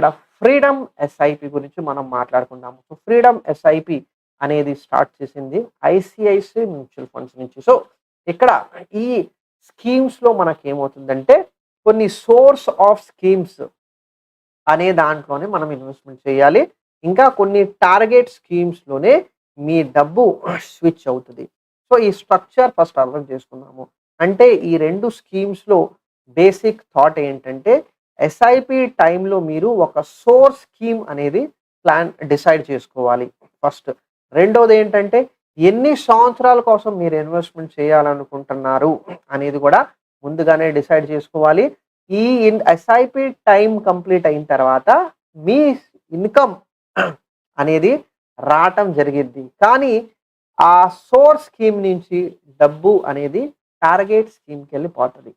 ఇక్కడ freedom SIP గురించి మనం మాట్లాడుకుందాము. సో ఫ్రీడమ్ ఎస్ఐపి అనేది స్టార్ట్ చేసింది ఐసిఐసిఐ మ్యూచువల్ ఫండ్స్ నుంచి. సో ఇక్కడ ఈ స్కీమ్స్‌లో మనకేమవుతుందంటే కొన్ని సోర్స్ ఆఫ్ స్కీమ్స్ అనే దాంట్లోనే మనం ఇన్వెస్ట్‌మెంట్ చేయాలి. ఇంకా కొన్ని టార్గెట్ స్కీమ్స్‌లోనే మీ డబ్బు స్విచ్ అవుతది. సో ఈ స్ట్రక్చర్ ఫస్ట్ అర్థం చేసుకుందాము. అంటే ఈ 2 స్కీమ్స్‌లో బేసిక్ థాట్ ఏంటంటే ఎస్ఐపి టైంలో మీరు ఒక సోర్స్ స్కీమ్ అనేది డిసైడ్ చేసుకోవాలి ఫస్ట్. రెండోదేంటంటే ఎన్ని సంవత్సరాల కోసం మీరు ఇన్వెస్ట్‌మెంట్ చేయాలనుకుంటున్నారు అనేది కూడా ముందుగానే డిసైడ్ చేసుకోవాలి. ఈ ఎస్ఐపి టైం కంప్లీట్ అయిన తర్వాత మీ ఇన్‌కమ్ అనేది రావటం జరిగిద్ది. కానీ ఆ సోర్స్ స్కీమ్ నుంచి డబ్బు అనేది టార్గెట్ స్కీమ్‌కెళ్ళిపోతది.